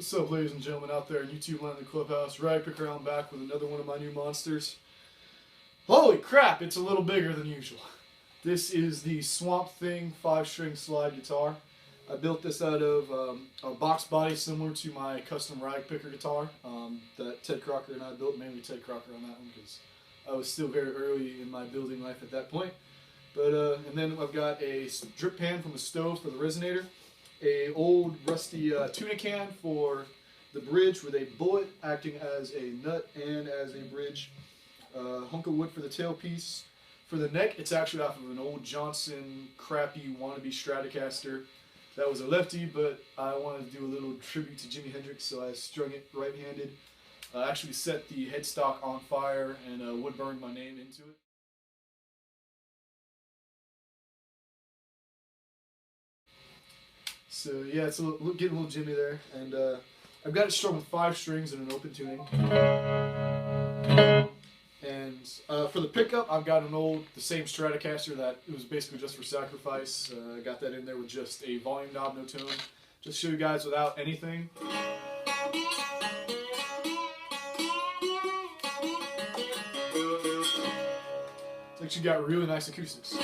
What's up, ladies and gentlemen out there in YouTube land in the clubhouse? Ragpicker, I'm back with another one of my new monsters. Holy crap, it's a little bigger than usual. This is the Swamp Thing 5-string slide guitar. I built this out of a box body similar to my custom Ragpicker guitar that Ted Crocker and I built, mainly Ted Crocker on that one because I was still very early in my building life at that point. But and then I've got a drip pan from the stove for the Resonator, a old rusty tuna can for the bridge with a bullet acting as a nut and as a bridge, hunk of wood for the tailpiece. For the neck, it's actually off of an old Johnson crappy wannabe Stratocaster that was a lefty, but I wanted to do a little tribute to Jimi Hendrix, so I strung it right-handed. I actually set the headstock on fire and wood burned my name into it. So yeah, it's getting a little Jimmy there, and I've got it strung with 5 strings and an open tuning. And for the pickup, I've got the same Stratocaster that it was basically just for sacrifice. I got that in there with just a volume knob, no tone. Just show you guys without anything. It's actually got really nice acoustics.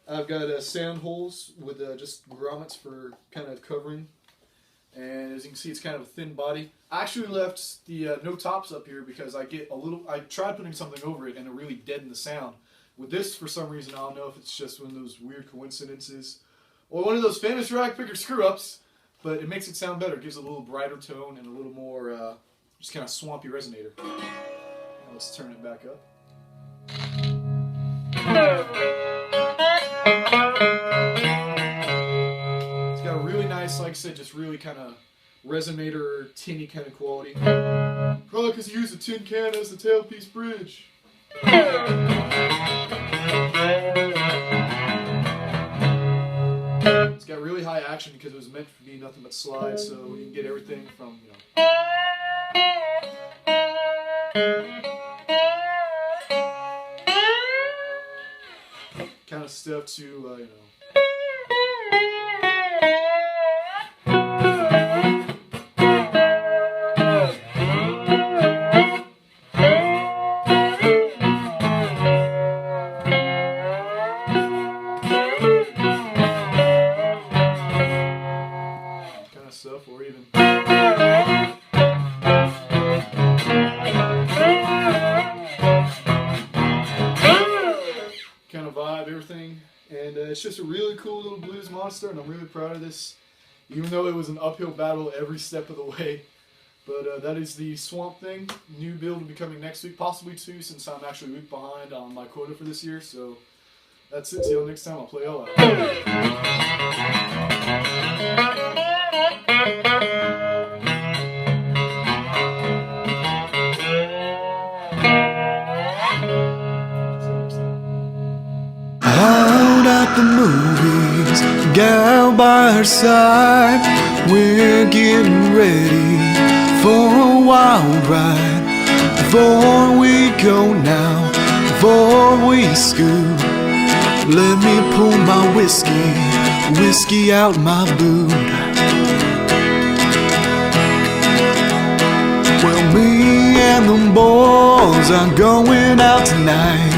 I've got sand holes with just grommets for kind of covering, and as you can see, it's kind of a thin body. I actually left the no tops up here because I tried putting something over it and it really deadened the sound. With this, for some reason, I don't know if it's just one of those weird coincidences or one of those famous Ragpicker screw-ups, but it makes it sound better. It gives it a little brighter tone and a little more just kind of swampy resonator. Now let's turn it back up. It's got a really nice, like I said, just really kind of resonator, tinny kind of quality. Probably because you use a tin can as the tailpiece bridge. It's got really high action because it was meant to be nothing but slides, so you can get everything from, kind of stuff to, stuff, or even kind of vibe, everything. And it's just a really cool little blues monster, and I'm really proud of this, even though it was an uphill battle every step of the way. But that is the Swamp Thing. New build will be coming next week, possibly 2, since I'm actually a week behind on my quota for this year. So that's it. Till next time, I'll play all out. Out at the movies, gal by her side, we're getting ready for a wild ride. Before we go now, before we scoot, let me pull my whiskey out my boot. Well, me and the boys are going out tonight.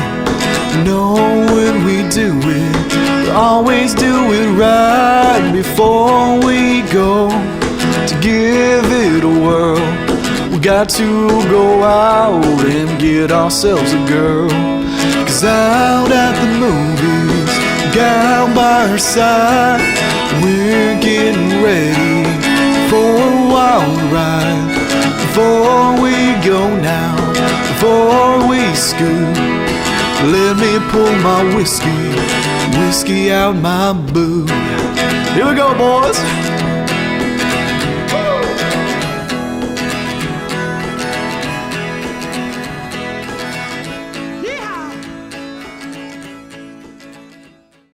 Know when we do it, we always do it right. Before we go to give it a whirl, we got to go out and get ourselves a girl. 'Cause out at the movies, gal by her side, we're getting ready for a wild ride. Before we go now, before we scoot, let me pull my whiskey out my boot. Here we go, boys.